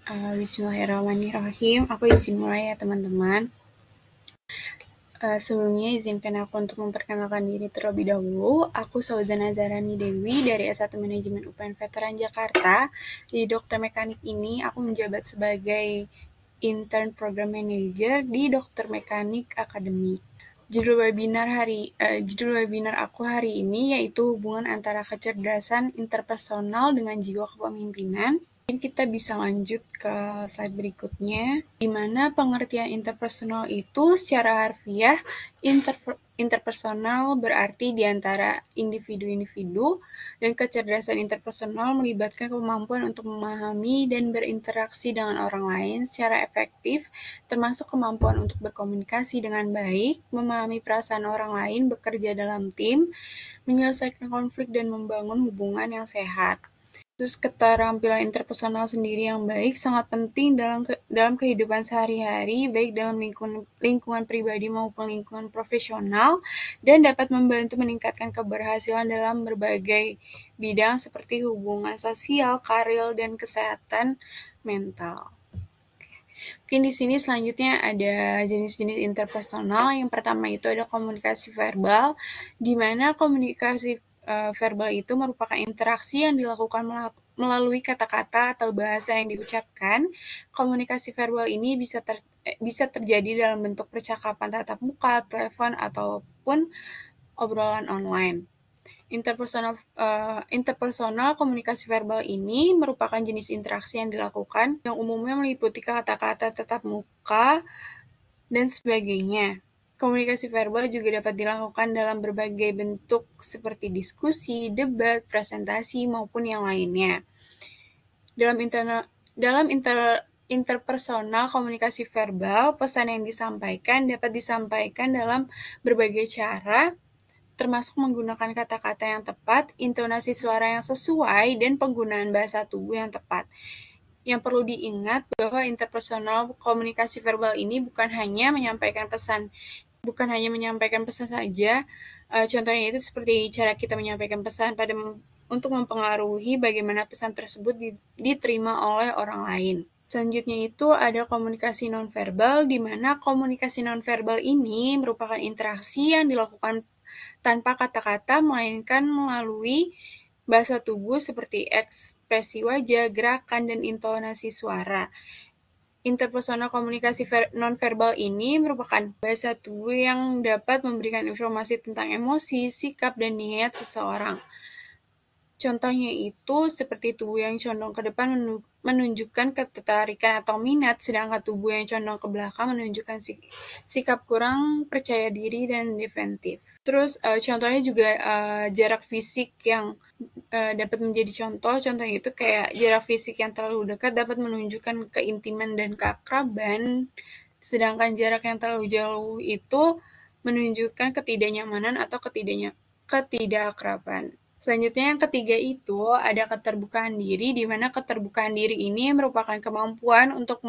Bismillahirrahmanirrahim. Aku izin mulai ya teman-teman. Sebelumnya izinkan aku untuk memperkenalkan diri terlebih dahulu. Aku Sauzana Zarani Dewi dari S1 Manajemen UPN Veteran Jakarta. Di Dokter Mekanik ini aku menjabat sebagai Intern Program Manager di Dokter Mekanik Akademik. Judul webinar aku hari ini yaitu hubungan antara kecerdasan interpersonal dengan jiwa kepemimpinan. Mungkin kita bisa lanjut ke slide berikutnya, di mana pengertian interpersonal itu secara harfiah interpersonal berarti di antara individu-individu, dan kecerdasan interpersonal melibatkan kemampuan untuk memahami dan berinteraksi dengan orang lain secara efektif, termasuk kemampuan untuk berkomunikasi dengan baik, memahami perasaan orang lain, bekerja dalam tim, menyelesaikan konflik, dan membangun hubungan yang sehat. Terus keterampilan interpersonal sendiri yang baik sangat penting dalam kehidupan sehari-hari, baik dalam lingkungan pribadi maupun lingkungan profesional, dan dapat membantu meningkatkan keberhasilan dalam berbagai bidang seperti hubungan sosial, karir, dan kesehatan mental. Mungkin di sini selanjutnya ada jenis-jenis interpersonal. Yang pertama itu ada komunikasi verbal, di mana komunikasi verbal itu merupakan interaksi yang dilakukan melalui kata-kata atau bahasa yang diucapkan. Komunikasi verbal ini bisa terjadi dalam bentuk percakapan tatap muka, telepon, ataupun obrolan online. Interpersonal komunikasi verbal ini merupakan jenis interaksi yang dilakukan yang umumnya meliputi kata-kata tatap muka dan sebagainya. Komunikasi verbal juga dapat dilakukan dalam berbagai bentuk seperti diskusi, debat, presentasi, maupun yang lainnya. Dalam interpersonal komunikasi verbal, pesan yang disampaikan dapat disampaikan dalam berbagai cara, termasuk menggunakan kata-kata yang tepat, intonasi suara yang sesuai, dan penggunaan bahasa tubuh yang tepat. Yang perlu diingat bahwa interpersonal komunikasi verbal ini bukan hanya menyampaikan pesan saja. Contohnya itu seperti cara kita menyampaikan pesan untuk mempengaruhi bagaimana pesan tersebut diterima oleh orang lain. Selanjutnya itu ada komunikasi nonverbal, di mana komunikasi nonverbal ini merupakan interaksi yang dilakukan tanpa kata-kata, melainkan melalui bahasa tubuh seperti ekspresi wajah, gerakan, dan intonasi suara. Interpersonal komunikasi nonverbal ini merupakan bahasa tubuh yang dapat memberikan informasi tentang emosi, sikap, dan niat seseorang. Contohnya itu seperti tubuh yang condong ke depan menunjukkan ketertarikan atau minat, sedangkan tubuh yang condong ke belakang menunjukkan sikap kurang percaya diri dan defensif. Terus contohnya juga jarak fisik yang dapat menjadi contoh. Contohnya itu kayak jarak fisik yang terlalu dekat dapat menunjukkan keintiman dan keakraban, sedangkan jarak yang terlalu jauh itu menunjukkan ketidaknyamanan atau ketidakakraban. Selanjutnya yang ketiga itu ada keterbukaan diri, di mana keterbukaan diri ini merupakan kemampuan untuk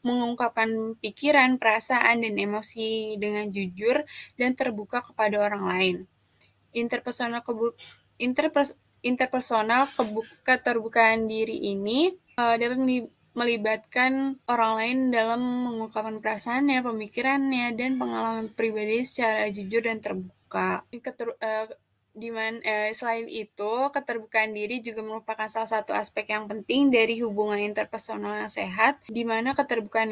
mengungkapkan pikiran, perasaan, dan emosi dengan jujur dan terbuka kepada orang lain. Interpersonal keterbukaan diri ini dapat melibatkan orang lain dalam mengungkapkan perasaannya, pemikirannya, dan pengalaman pribadi secara jujur dan terbuka. Selain itu, keterbukaan diri juga merupakan salah satu aspek yang penting dari hubungan interpersonal yang sehat, di mana keterbukaan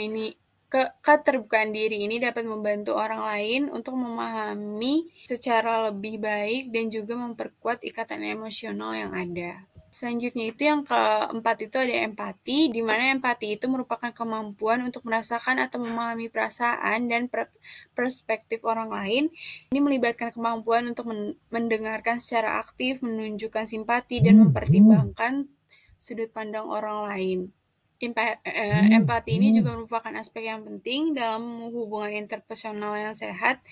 diri ini dapat membantu orang lain untuk memahami secara lebih baik dan juga memperkuat ikatan emosional yang ada. Selanjutnya itu yang keempat itu ada empati, di mana empati itu merupakan kemampuan untuk merasakan atau memahami perasaan dan perspektif orang lain. Ini melibatkan kemampuan untuk mendengarkan secara aktif, menunjukkan simpati, dan mempertimbangkan sudut pandang orang lain. Empati ini juga merupakan aspek yang penting dalam hubungan interpersonal yang sehat,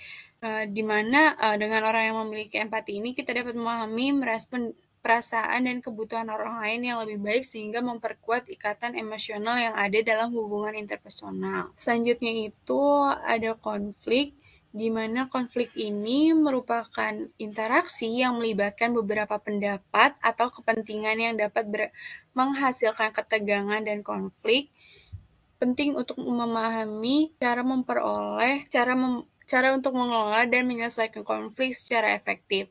di mana dengan orang yang memiliki empati ini kita dapat memahami, merespon perasaan dan kebutuhan orang lain yang lebih baik sehingga memperkuat ikatan emosional yang ada dalam hubungan interpersonal. Selanjutnya itu ada konflik, di mana konflik ini merupakan interaksi yang melibatkan beberapa pendapat atau kepentingan yang dapat menghasilkan ketegangan dan konflik. Penting untuk memahami cara untuk mengelola dan menyelesaikan konflik secara efektif.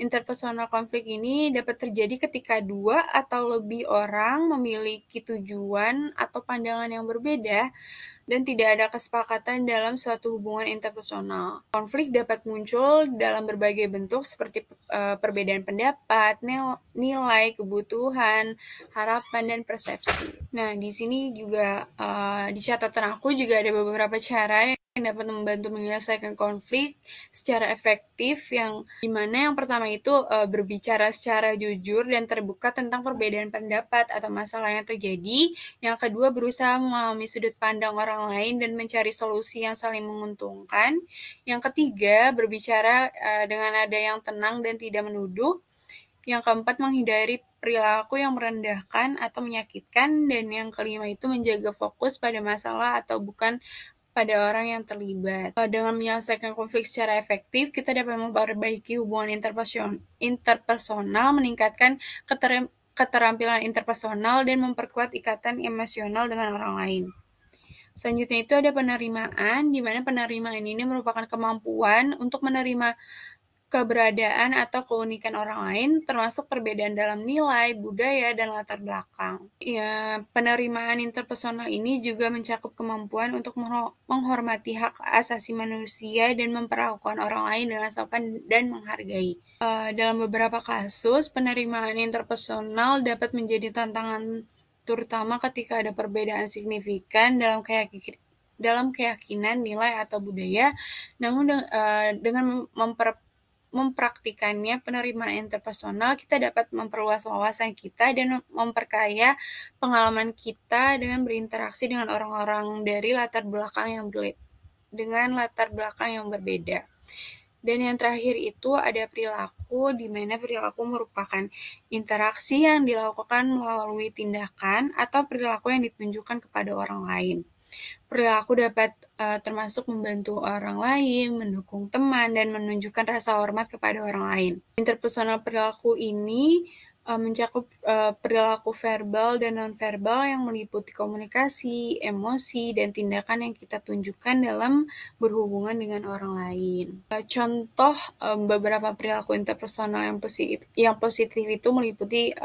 Interpersonal konflik ini dapat terjadi ketika dua atau lebih orang memiliki tujuan atau pandangan yang berbeda dan tidak ada kesepakatan dalam suatu hubungan interpersonal. Konflik dapat muncul dalam berbagai bentuk seperti perbedaan pendapat, nilai, kebutuhan, harapan, dan persepsi. Nah, di sini juga di catatan aku juga ada beberapa cara yang dapat membantu menyelesaikan konflik secara efektif, yang dimana yang pertama itu berbicara secara jujur dan terbuka tentang perbedaan pendapat atau masalah yang terjadi. Yang kedua, berusaha memahami sudut pandang orang lain dan mencari solusi yang saling menguntungkan. Yang ketiga, berbicara dengan nada yang tenang dan tidak menuduh. Yang keempat, menghindari perilaku yang merendahkan atau menyakitkan. Dan yang kelima itu menjaga fokus pada masalah atau bukan pada orang yang terlibat. Dengan menyelesaikan konflik secara efektif, kita dapat memperbaiki hubungan interpersonal, meningkatkan keterampilan interpersonal, dan memperkuat ikatan emosional dengan orang lain. Selanjutnya itu ada penerimaan, di mana penerimaan ini merupakan kemampuan untuk menerima keberadaan atau keunikan orang lain, termasuk perbedaan dalam nilai, budaya, dan latar belakang. Ya, penerimaan interpersonal ini juga mencakup kemampuan untuk menghormati hak asasi manusia dan memperlakukan orang lain dengan sopan dan menghargai. Dalam beberapa kasus, penerimaan interpersonal dapat menjadi tantangan, terutama ketika ada perbedaan signifikan dalam keyakinan, nilai, atau budaya. Namun dengan mempraktikannya penerimaan interpersonal, kita dapat memperluas wawasan kita dan memperkaya pengalaman kita dengan berinteraksi dengan orang-orang dari latar belakang yang berbeda. Dan yang terakhir itu ada perilaku, di mana perilaku merupakan interaksi yang dilakukan melalui tindakan atau perilaku yang ditunjukkan kepada orang lain. Perilaku dapat termasuk membantu orang lain, mendukung teman, dan menunjukkan rasa hormat kepada orang lain. Interpersonal perilaku ini mencakup perilaku verbal dan non-verbal yang meliputi komunikasi, emosi, dan tindakan yang kita tunjukkan dalam berhubungan dengan orang lain. Contoh beberapa perilaku interpersonal yang positif itu meliputi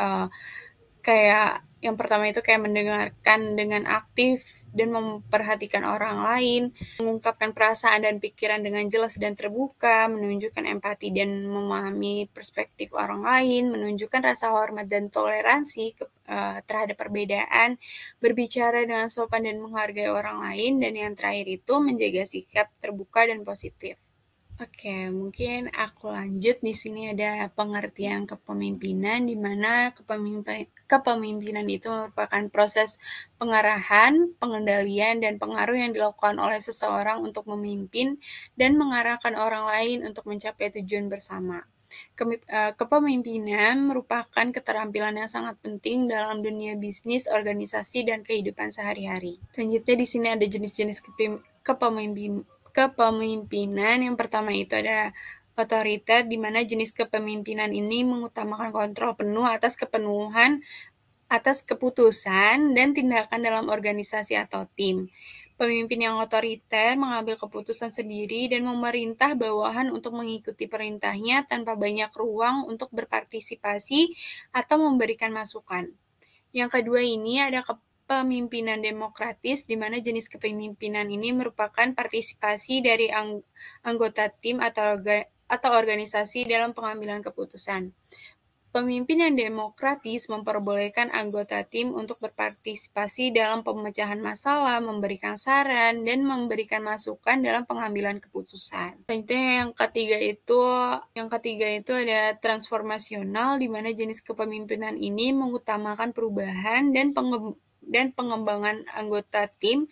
kayak yang pertama itu kayak mendengarkan dengan aktif dan memperhatikan orang lain, mengungkapkan perasaan dan pikiran dengan jelas dan terbuka, menunjukkan empati dan memahami perspektif orang lain, menunjukkan rasa hormat dan toleransi terhadap perbedaan, berbicara dengan sopan dan menghargai orang lain, dan yang terakhir itu menjaga sikap terbuka dan positif. Oke, mungkin aku lanjut. Di sini ada pengertian kepemimpinan, di mana kepemimpinan itu merupakan proses pengarahan, pengendalian, dan pengaruh yang dilakukan oleh seseorang untuk memimpin dan mengarahkan orang lain untuk mencapai tujuan bersama. Kepemimpinan merupakan keterampilan yang sangat penting dalam dunia bisnis, organisasi, dan kehidupan sehari-hari. Selanjutnya di sini ada jenis-jenis kepemimpinan. Yang pertama itu ada otoriter, di mana jenis kepemimpinan ini mengutamakan kontrol penuh atas keputusan dan tindakan dalam organisasi atau tim. Pemimpin yang otoriter mengambil keputusan sendiri dan memerintah bawahan untuk mengikuti perintahnya tanpa banyak ruang untuk berpartisipasi atau memberikan masukan. Yang kedua ini ada kepemimpinan demokratis, di mana jenis kepemimpinan ini merupakan partisipasi dari anggota tim atau organisasi dalam pengambilan keputusan. Pemimpin yang demokratis memperbolehkan anggota tim untuk berpartisipasi dalam pemecahan masalah, memberikan saran, dan memberikan masukan dalam pengambilan keputusan. Selanjutnya yang ketiga itu ada transformasional, di mana jenis kepemimpinan ini mengutamakan perubahan dan pengembangan anggota tim.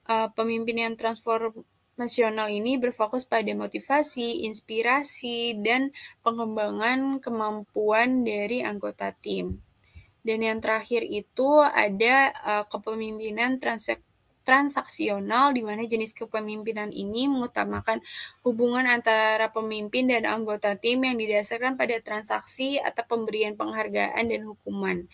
Pemimpin yang transformasional ini berfokus pada motivasi, inspirasi, dan pengembangan kemampuan dari anggota tim. Dan yang terakhir itu ada kepemimpinan transaksional, di mana jenis kepemimpinan ini mengutamakan hubungan antara pemimpin dan anggota tim yang didasarkan pada transaksi atau pemberian penghargaan dan hukuman.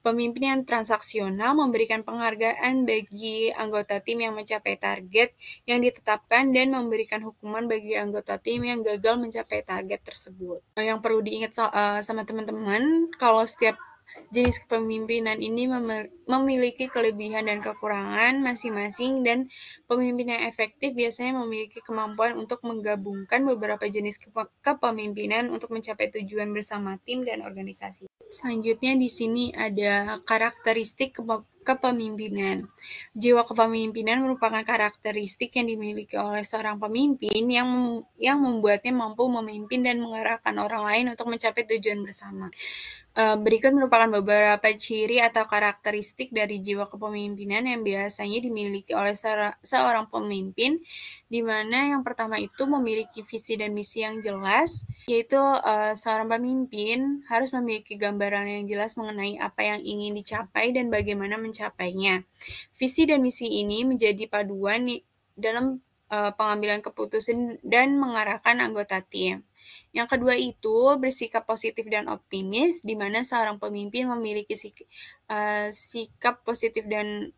Pemimpin yang transaksional memberikan penghargaan bagi anggota tim yang mencapai target yang ditetapkan dan memberikan hukuman bagi anggota tim yang gagal mencapai target tersebut. Yang perlu diingat sama teman-teman, kalau setiap jenis kepemimpinan ini memiliki kelebihan dan kekurangan masing-masing, dan pemimpin yang efektif biasanya memiliki kemampuan untuk menggabungkan beberapa jenis kepemimpinan untuk mencapai tujuan bersama tim dan organisasi. Selanjutnya di sini ada karakteristik kepemimpinan. Jiwa kepemimpinan merupakan karakteristik yang dimiliki oleh seorang pemimpin yang membuatnya mampu memimpin dan mengarahkan orang lain untuk mencapai tujuan bersama. Berikut merupakan beberapa ciri atau karakteristik dari jiwa kepemimpinan yang biasanya dimiliki oleh seorang pemimpin, di mana yang pertama itu memiliki visi dan misi yang jelas, yaitu seorang pemimpin harus memiliki gambaran yang jelas mengenai apa yang ingin dicapai dan bagaimana mencapainya. Visi dan misi ini menjadi paduan dalam pengambilan keputusan dan mengarahkan anggota tim. Yang kedua itu bersikap positif dan optimis, di mana seorang pemimpin memiliki sikap positif dan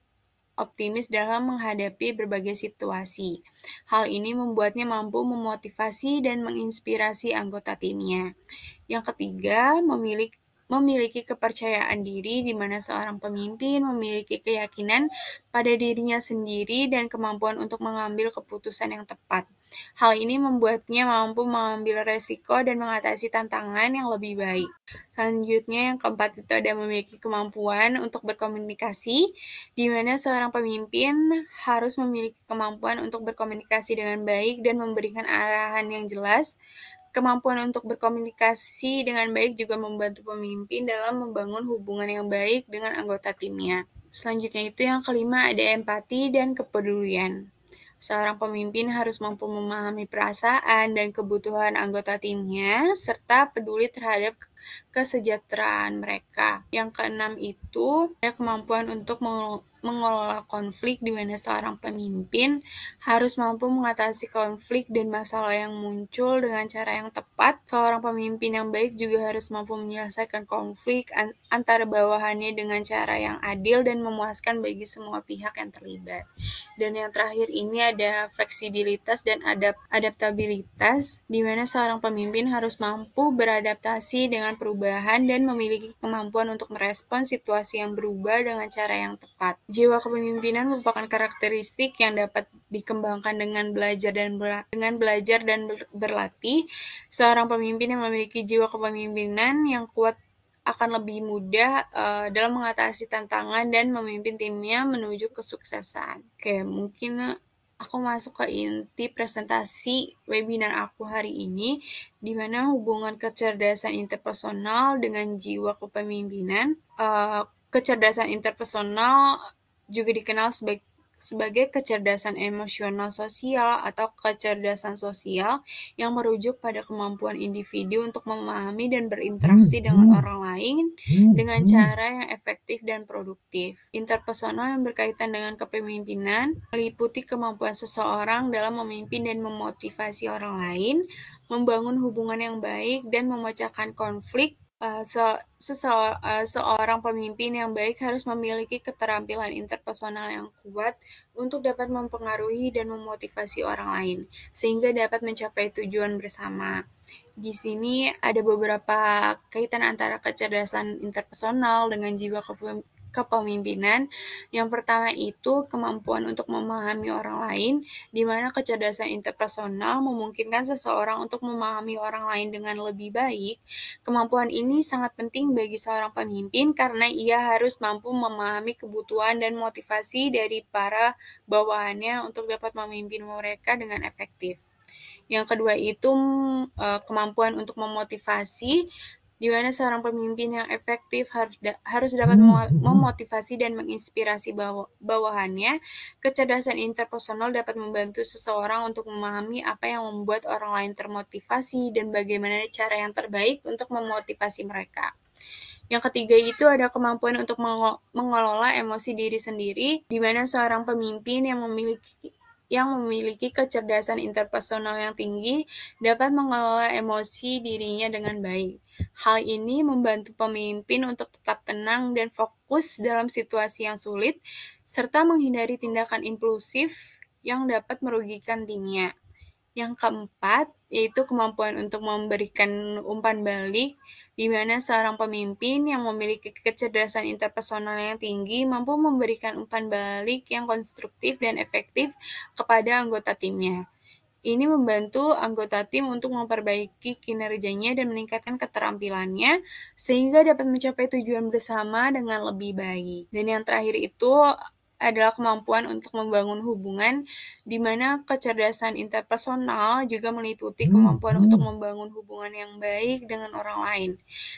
optimis dalam menghadapi berbagai situasi. Hal ini membuatnya mampu memotivasi dan menginspirasi anggota timnya. Yang ketiga, memiliki kepercayaan diri, di mana seorang pemimpin memiliki keyakinan pada dirinya sendiri dan kemampuan untuk mengambil keputusan yang tepat. Hal ini membuatnya mampu mengambil resiko dan mengatasi tantangan yang lebih baik. Selanjutnya, yang keempat itu ada memiliki kemampuan untuk berkomunikasi, di mana seorang pemimpin harus memiliki kemampuan untuk berkomunikasi dengan baik dan memberikan arahan yang jelas. Kemampuan untuk berkomunikasi dengan baik juga membantu pemimpin dalam membangun hubungan yang baik dengan anggota timnya. Selanjutnya itu yang kelima ada empati dan kepedulian. Seorang pemimpin harus mampu memahami perasaan dan kebutuhan anggota timnya, serta peduli terhadap kesejahteraan mereka. Yang keenam itu ada kemampuan untuk mengelola konflik, di mana seorang pemimpin harus mampu mengatasi konflik dan masalah yang muncul dengan cara yang tepat. Seorang pemimpin yang baik juga harus mampu menyelesaikan konflik antara bawahannya dengan cara yang adil dan memuaskan bagi semua pihak yang terlibat. Dan yang terakhir ini ada fleksibilitas dan adaptabilitas, di mana seorang pemimpin harus mampu beradaptasi dengan perubahan dan memiliki kemampuan untuk merespons situasi yang berubah dengan cara yang tepat. Jiwa kepemimpinan merupakan karakteristik yang dapat dikembangkan dengan belajar dan berlatih. Seorang pemimpin yang memiliki jiwa kepemimpinan yang kuat akan lebih mudah dalam mengatasi tantangan dan memimpin timnya menuju kesuksesan. Oke, mungkin aku masuk ke inti presentasi webinar aku hari ini, di mana hubungan kecerdasan interpersonal dengan jiwa kepemimpinan. Kecerdasan interpersonal juga dikenal sebagai kecerdasan emosional sosial atau kecerdasan sosial yang merujuk pada kemampuan individu untuk memahami dan berinteraksi dengan orang lain dengan cara yang efektif dan produktif. Interpersonal yang berkaitan dengan kepemimpinan meliputi kemampuan seseorang dalam memimpin dan memotivasi orang lain, membangun hubungan yang baik, dan memecahkan konflik. Seorang pemimpin yang baik harus memiliki keterampilan interpersonal yang kuat untuk dapat mempengaruhi dan memotivasi orang lain, sehingga dapat mencapai tujuan bersama. Di sini ada beberapa kaitan antara kecerdasan interpersonal dengan jiwa kepemimpinan. Yang pertama itu kemampuan untuk memahami orang lain, di mana kecerdasan interpersonal memungkinkan seseorang untuk memahami orang lain dengan lebih baik. Kemampuan ini sangat penting bagi seorang pemimpin karena ia harus mampu memahami kebutuhan dan motivasi dari para bawahannya untuk dapat memimpin mereka dengan efektif. Yang kedua itu kemampuan untuk memotivasi, di mana seorang pemimpin yang efektif harus dapat memotivasi dan menginspirasi bawahannya. Kecerdasan interpersonal dapat membantu seseorang untuk memahami apa yang membuat orang lain termotivasi dan bagaimana cara yang terbaik untuk memotivasi mereka. Yang ketiga itu ada kemampuan untuk mengelola emosi diri sendiri, di mana seorang pemimpin yang memiliki kecerdasan interpersonal yang tinggi dapat mengelola emosi dirinya dengan baik. Hal ini membantu pemimpin untuk tetap tenang dan fokus dalam situasi yang sulit, serta menghindari tindakan impulsif yang dapat merugikan timnya. Yang keempat, yaitu kemampuan untuk memberikan umpan balik, di mana seorang pemimpin yang memiliki kecerdasan interpersonal yang tinggi mampu memberikan umpan balik yang konstruktif dan efektif kepada anggota timnya. Ini membantu anggota tim untuk memperbaiki kinerjanya dan meningkatkan keterampilannya, sehingga dapat mencapai tujuan bersama dengan lebih baik. Dan yang terakhir itu adalah kemampuan untuk membangun hubungan, di mana kecerdasan interpersonal juga meliputi kemampuan untuk membangun hubungan yang baik dengan orang lain.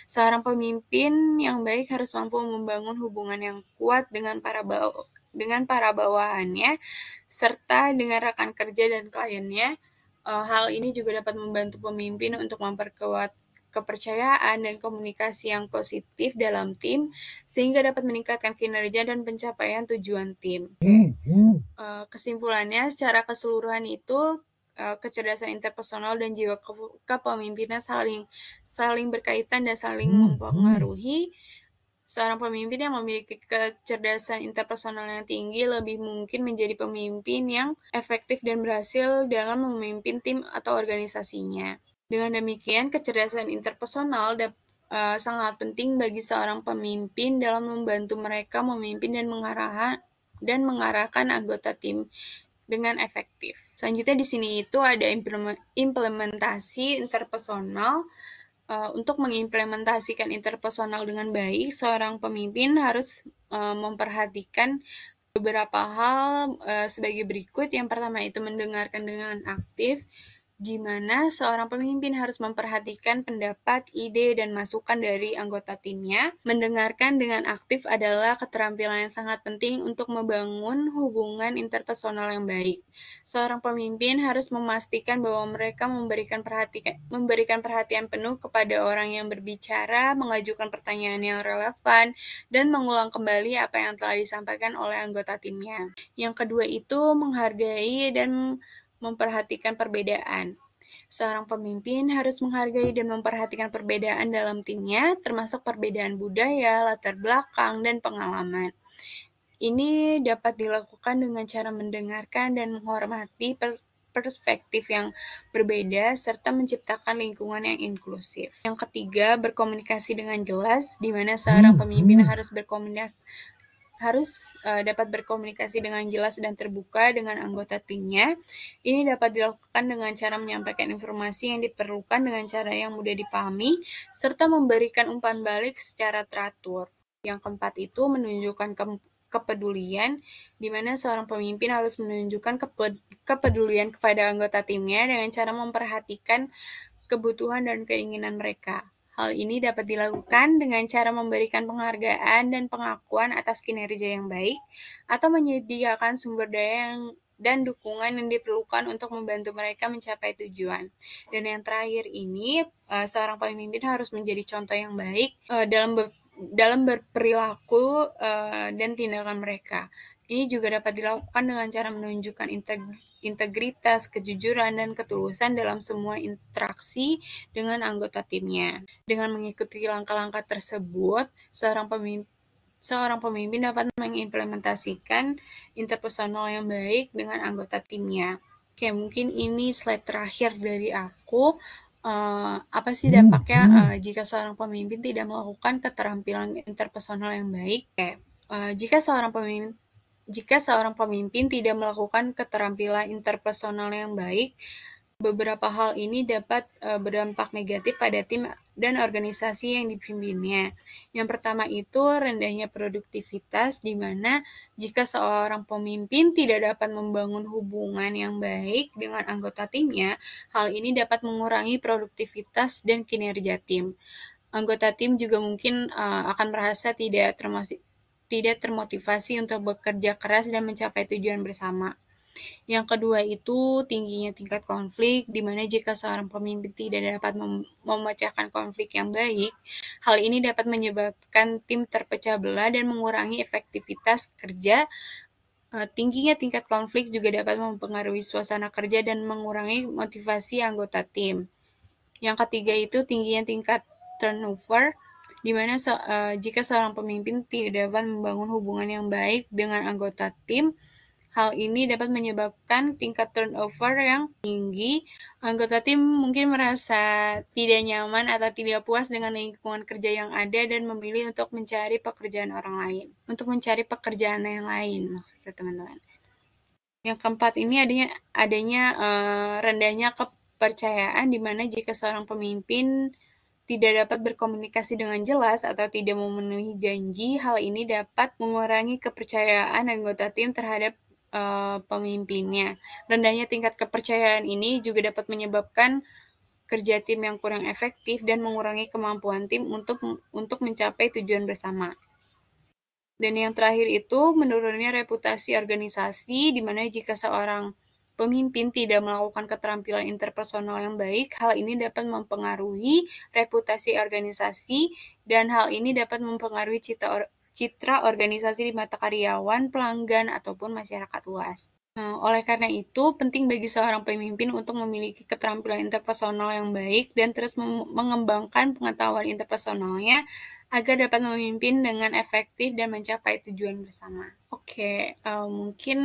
Seorang pemimpin yang baik harus mampu membangun hubungan yang kuat dengan para bawahannya, serta dengan rekan kerja dan kliennya. Hal ini juga dapat membantu pemimpin untuk memperkuat kepercayaan dan komunikasi yang positif dalam tim, sehingga dapat meningkatkan kinerja dan pencapaian tujuan tim. Kesimpulannya, secara keseluruhan itu kecerdasan interpersonal dan jiwa kepemimpinan saling berkaitan dan saling mempengaruhi. Seorang pemimpin yang memiliki kecerdasan interpersonal yang tinggi lebih mungkin menjadi pemimpin yang efektif dan berhasil dalam memimpin tim atau organisasinya. Dengan demikian, kecerdasan interpersonal sangat penting bagi seorang pemimpin dalam membantu mereka memimpin dan mengarahkan anggota tim dengan efektif. Selanjutnya di sini itu ada implementasi interpersonal. Untuk mengimplementasikan interpersonal dengan baik, seorang pemimpin harus memperhatikan beberapa hal sebagai berikut. Yang pertama itu mendengarkan dengan aktif, di mana seorang pemimpin harus memperhatikan pendapat, ide, dan masukan dari anggota timnya. Mendengarkan dengan aktif adalah keterampilan yang sangat penting untuk membangun hubungan interpersonal yang baik. Seorang pemimpin harus memastikan bahwa mereka memberikan perhatian penuh kepada orang yang berbicara, mengajukan pertanyaan yang relevan, dan mengulang kembali apa yang telah disampaikan oleh anggota timnya. Yang kedua itu menghargai dan memperhatikan perbedaan. Seorang pemimpin harus menghargai dan memperhatikan perbedaan dalam timnya, termasuk perbedaan budaya, latar belakang, dan pengalaman. Ini dapat dilakukan dengan cara mendengarkan dan menghormati perspektif yang berbeda, serta menciptakan lingkungan yang inklusif. Yang ketiga, berkomunikasi dengan jelas, di mana seorang pemimpin harus dapat berkomunikasi dengan jelas dan terbuka dengan anggota timnya. Ini dapat dilakukan dengan cara menyampaikan informasi yang diperlukan dengan cara yang mudah dipahami, serta memberikan umpan balik secara teratur. Yang keempat itu menunjukkan kepedulian, di mana seorang pemimpin harus menunjukkan kepedulian kepada anggota timnya dengan cara memperhatikan kebutuhan dan keinginan mereka. Hal ini dapat dilakukan dengan cara memberikan penghargaan dan pengakuan atas kinerja yang baik, atau menyediakan sumber daya dan dukungan yang diperlukan untuk membantu mereka mencapai tujuan. Dan yang terakhir ini, seorang pemimpin harus menjadi contoh yang baik dalam berperilaku dan tindakan mereka. Ini juga dapat dilakukan dengan cara menunjukkan integritas, kejujuran, dan ketulusan dalam semua interaksi dengan anggota timnya. Dengan mengikuti langkah-langkah tersebut, seorang pemimpin dapat mengimplementasikan interpersonal yang baik dengan anggota timnya. Oke, mungkin ini slide terakhir dari aku. Apa sih dampaknya jika seorang pemimpin tidak melakukan keterampilan interpersonal yang baik? Jika seorang pemimpin tidak melakukan keterampilan interpersonal yang baik, beberapa hal ini dapat berdampak negatif pada tim dan organisasi yang dipimpinnya. Yang pertama itu rendahnya produktivitas, di mana jika seorang pemimpin tidak dapat membangun hubungan yang baik dengan anggota timnya, hal ini dapat mengurangi produktivitas dan kinerja tim. Anggota tim juga mungkin akan merasa tidak termotivasi untuk bekerja keras dan mencapai tujuan bersama. Yang kedua itu tingginya tingkat konflik, di mana jika seorang pemimpin tidak dapat memecahkan konflik yang baik, hal ini dapat menyebabkan tim terpecah belah dan mengurangi efektivitas kerja. Tingginya tingkat konflik juga dapat mempengaruhi suasana kerja dan mengurangi motivasi anggota tim. Yang ketiga itu tingginya tingkat turnover, di mana jika seorang pemimpin tidak dapat membangun hubungan yang baik dengan anggota tim, hal ini dapat menyebabkan tingkat turnover yang tinggi. Anggota tim mungkin merasa tidak nyaman atau tidak puas dengan lingkungan kerja yang ada dan memilih untuk mencari pekerjaan orang lain. Untuk mencari pekerjaan yang lain, maksudnya teman-teman. Yang keempat ini adanya rendahnya kepercayaan, di mana jika seorang pemimpin tidak dapat berkomunikasi dengan jelas atau tidak memenuhi janji, hal ini dapat mengurangi kepercayaan anggota tim terhadap pemimpinnya. Rendahnya tingkat kepercayaan ini juga dapat menyebabkan kerja tim yang kurang efektif dan mengurangi kemampuan tim untuk mencapai tujuan bersama. Dan yang terakhir itu menurunnya reputasi organisasi, di mana jika seorang pemimpin tidak melakukan keterampilan interpersonal yang baik, hal ini dapat mempengaruhi reputasi organisasi, dan hal ini dapat mempengaruhi citra organisasi di mata karyawan, pelanggan, ataupun masyarakat luas. Oleh karena itu, penting bagi seorang pemimpin untuk memiliki keterampilan interpersonal yang baik dan terus mengembangkan pengetahuan interpersonalnya agar dapat memimpin dengan efektif dan mencapai tujuan bersama. Oke, mungkin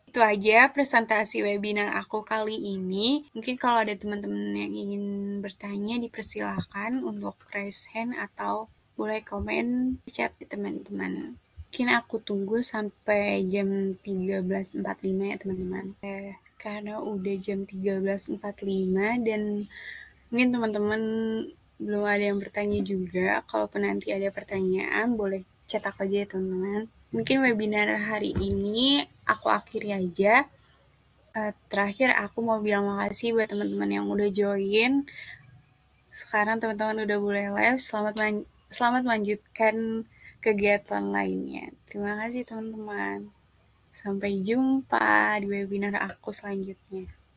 itu aja presentasi webinar aku kali ini. Mungkin kalau ada teman-teman yang ingin bertanya, dipersilahkan untuk raise hand atau boleh komen di chat teman-teman. Mungkin aku tunggu sampai jam 13.45 ya teman-teman. Karena udah jam 13.45 dan mungkin teman-teman belum ada yang bertanya juga. Kalaupun nanti ada pertanyaan, boleh cetak aja ya teman-teman. Mungkin webinar hari ini aku akhiri aja. Terakhir aku mau bilang makasih buat teman-teman yang udah join. Sekarang teman-teman udah boleh live. Selamat melanjutkan kegiatan lainnya. Terima kasih teman-teman. Sampai jumpa di webinar aku selanjutnya.